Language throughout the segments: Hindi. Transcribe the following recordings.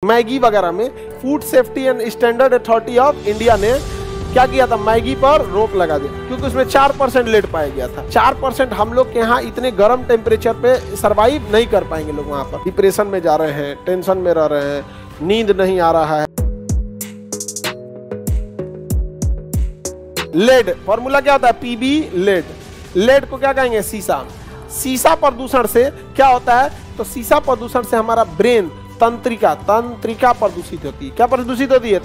मैगी वगैरह में food safety and standard authority of India ने क्या किया था, मैगी पर रोक लगा दी क्योंकि उसमें 4% लेड पाया गया था। 4% हम लोग के यहाँ इतने गर्म टेम्परेचर पे सरवाइव नहीं कर पाएंगे लोग, वहाँ पर डिप्रेशन में जा रहे हैं, टेंशन में रह रहे हैं, नींद नहीं आ रहा है। लेड फॉर्मूला क्या होता है, पीबी लेड। लेड को क्या कहेंगे, सीसा। सीसा प्रदूषण से क्या होता है, तो सीसा प्रदूषण से हमारा ब्रेन, तंत्रिका प्रदूषित होती है। क्या प्रदूषित होती है,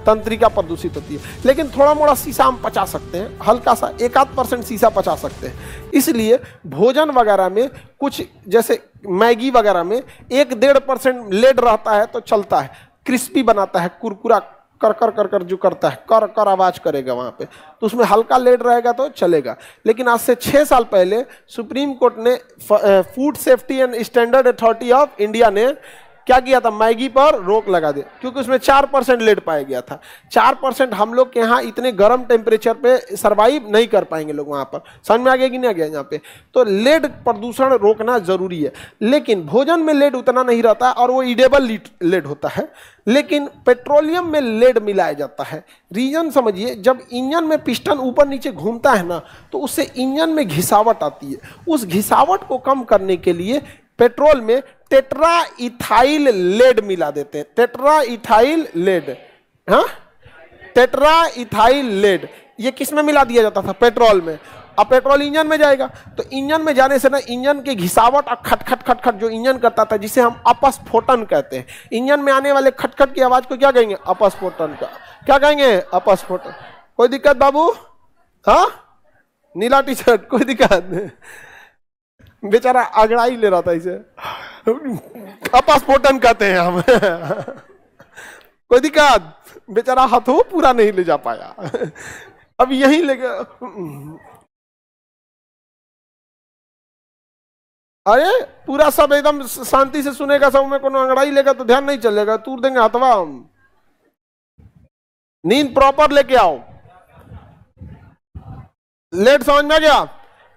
तंत्रिका प्रदूषित होती है। लेकिन थोड़ा मोड़ा शीशा हम पचा सकते हैं, हल्का सा 1-8% शीशा पचा सकते हैं। इसलिए भोजन वगैरह में कुछ जैसे मैगी वगैरह में 1-1.5% लेड रहता है तो चलता है, क्रिस्पी बनाता है, कुरकुरा कर कर कर कर जो करता है, कर कर आवाज करेगा वहां पे, तो उसमें हल्का लेड रहेगा तो चलेगा। लेकिन आज से 6 साल पहले सुप्रीम कोर्ट ने food safety and standard authority of India ने क्या किया था, मैगी पर रोक लगा दी क्योंकि उसमें 4% लेड पाया गया था। 4% हम लोग के यहाँ इतने गर्म टेम्परेचर पे सरवाइव नहीं कर पाएंगे लोग वहाँ पर। समझ में आ गया कि नहीं आ गया यहाँ पे? तो लेड प्रदूषण रोकना जरूरी है। लेकिन भोजन में लेड उतना नहीं रहता और वो ईडेबल लेड होता है, लेकिन पेट्रोलियम में लेड मिलाया जाता है। रीजन समझिए, जब इंजन में पिस्टन ऊपर नीचे घूमता है ना, तो उससे इंजन में घिसावट आती है। उस घिसावट को कम करने के लिए पेट्रोल में टेट्रा इथाइल लेड मिला देते हैं। टेट्रा इथाइल लेड, हाँ, टेट्रा इथाइल लेड ये किस में मिला दिया जाता था, पेट्रोल में। अब पेट्रोल इंजन में जाएगा तो इंजन में जाने से ना इंजन के घिसावट और खटखट खटखट जो इंजन करता था, जिसे हम अपस्फोटन कहते हैं, इंजन में आने वाले खटखट की आवाज को क्या कहेंगे, अपस्फोटन का। क्या कहेंगे, अपस्फोटन। कोई दिक्कत बाबू? हाँ, नीला टी शर्ट, कोई दिक्कत? बेचारा अगड़ाई ले रहा था, इसे अपस्फोटन कहते हैं हम। कोई दिक्कत? बेचारा हाथों पूरा नहीं ले जा पाया। अब यही लेके, अरे पूरा सब एकदम शांति से सुनेगा, सब में कोनो अंगड़ाई लेगा तो ध्यान नहीं चलेगा, तूर देंगे हाथवा हम। नींद प्रॉपर लेके आओ। लेट समझ में आ गया?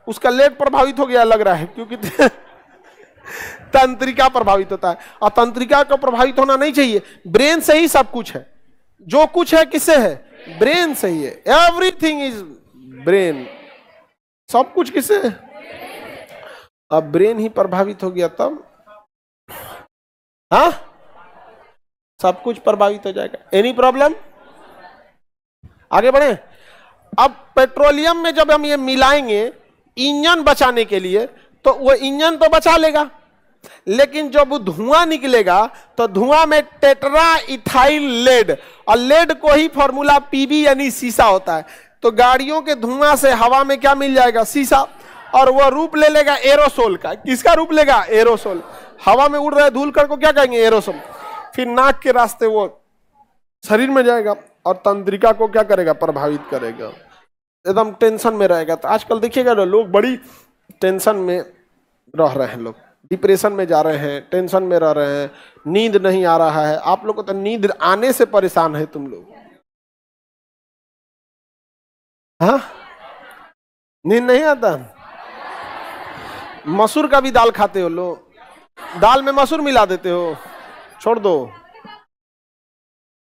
उसका लेड प्रभावित हो गया लग रहा है, क्योंकि तंत्रिका प्रभावित होता है और तंत्रिका का प्रभावित होना नहीं चाहिए। ब्रेन से ही सब कुछ है, जो कुछ है किससे है, ब्रेन से ही है। एवरीथिंग इज ब्रेन, सब कुछ किससे है? अब ब्रेन ही प्रभावित हो गया तब, हाँ, सब कुछ प्रभावित हो जाएगा। Any problem? आगे बढ़े। अब पेट्रोलियम में जब हम ये मिलाएंगे इंजन बचाने के लिए, तो वो इंजन तो बचा लेगा, लेकिन जब वो धुआं निकलेगा तो धुआं में टेट्रा इथाइल लेड, और लेड को ही फॉर्मूला पीबी यानी सीसा होता है। तो गाड़ियों के धुआं से हवा में क्या मिल जाएगा, सीसा, और वो रूप ले लेगा एरोसोल का। किसका रूप लेगा, एरोसोल। हवा में उड़ रहे धूल कण को क्या कहेंगे, एरोसोल। फिर नाक के रास्ते वो शरीर में जाएगा और तंत्रिका को क्या करेगा, प्रभावित करेगा, एकदम टेंशन में रहेगा। तो आजकल देखिएगा ना, लोग बड़ी टेंशन में रह रहे हैं, लोग डिप्रेशन में जा रहे हैं, टेंशन में रह रहे हैं, नींद नहीं आ रहा है। आप लोग को तो नींद आने से परेशान है तुम लोग, हाँ, नींद नहीं आता। मसूर का भी दाल खाते हो लोग, दाल में मसूर मिला देते हो, छोड़ दो,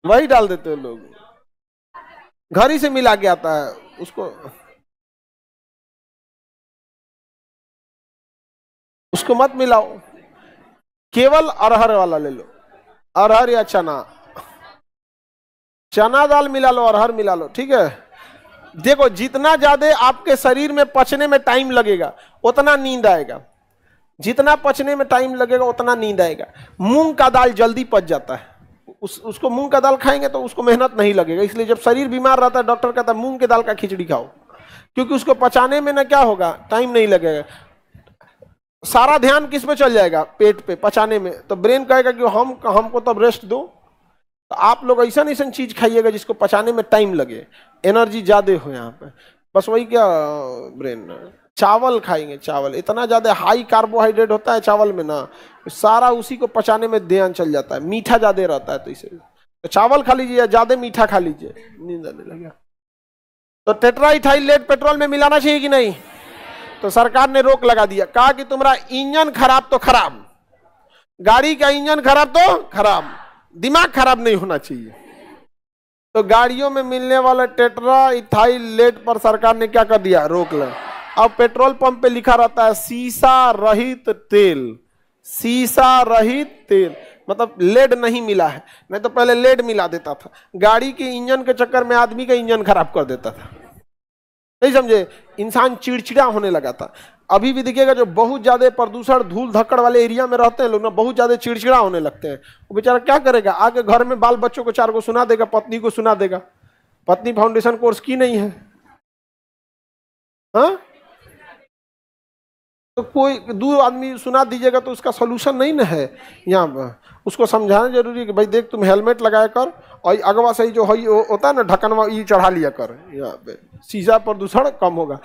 वही डाल देते हो लोग, घर ही से मिला के आता है उसको मत मिलाओ, केवल अरहर वाला ले लो, अरहर या चना, चना दाल मिला लो, अरहर मिला लो, ठीक है। देखो, जितना ज्यादा आपके शरीर में पचने में टाइम लगेगा उतना नींद आएगा, जितना पचने में टाइम लगेगा उतना नींद आएगा। मूंग का दाल जल्दी पच जाता है, उसको मूंग का दाल खाएंगे तो उसको मेहनत नहीं लगेगा। इसलिए जब शरीर बीमार रहता है, डॉक्टर कहता है मूंग के दाल का खिचड़ी खाओ, क्योंकि उसको पचाने में ना क्या होगा, टाइम नहीं लगेगा। सारा ध्यान किस पे चल जाएगा, पेट पे, पचाने में। तो ब्रेन कहेगा कि हमको तब रेस्ट दो। तो आप लोग ऐसा चीज खाइएगा जिसको पचाने में टाइम लगे, एनर्जी ज्यादा हो यहाँ पे। बस वही क्या, ब्रेन चावल खाएंगे, चावल इतना ज्यादा हाई कार्बोहाइड्रेट होता है चावल में ना, सारा उसी को पचाने में ध्यान चल जाता है। मीठा ज्यादा रहता है, तो इसे तो चावल खा लीजिए, ज्यादा मीठा खा लीजिए, नींद आने लगा। तो टेट्रा इथाइल लेड पेट्रोल में मिलाना चाहिए कि नहीं? तो सरकार ने रोक लगा दिया, कहा कि तुम्हारा इंजन खराब तो खराब, गाड़ी का इंजन खराब तो खराब, दिमाग खराब नहीं होना चाहिए। तो गाड़ियों में मिलने वाला टेट्रा इथाइल लेड पर सरकार ने क्या कर दिया, रोक लगा। अब पेट्रोल पंप पे लिखा रहता है शीशा रहित तेल, शीशा रहित तेल, मतलब लेड नहीं मिला है। नहीं तो पहले लेड मिला देता था, गाड़ी के इंजन के चक्कर में आदमी का इंजन खराब कर देता था, नहीं समझे, इंसान चिड़चिड़ा होने लगा था। अभी भी देखिएगा जो बहुत ज्यादा प्रदूषण धूल धक्कड़ वाले एरिया में रहते हैं लोग ना, बहुत ज्यादा चिड़चिड़ा होने लगते हैं। वो बेचारा क्या करेगा, आके घर में बाल बच्चों को 4 को सुना देगा, पत्नी को सुना देगा। पत्नी फाउंडेशन कोर्स की नहीं है, हाँ? तो कोई 2 आदमी सुना दीजिएगा तो उसका सोल्यूशन नहीं ना है। यहाँ पर उसको समझाना जरूरी है कि भाई देख तुम हेलमेट लगाया कर, और अगवा सही जो है होता है ना ढक्कनवा, ये चढ़ा लिया कर, यहाँ पे शीशा प्रदूषण कम होगा।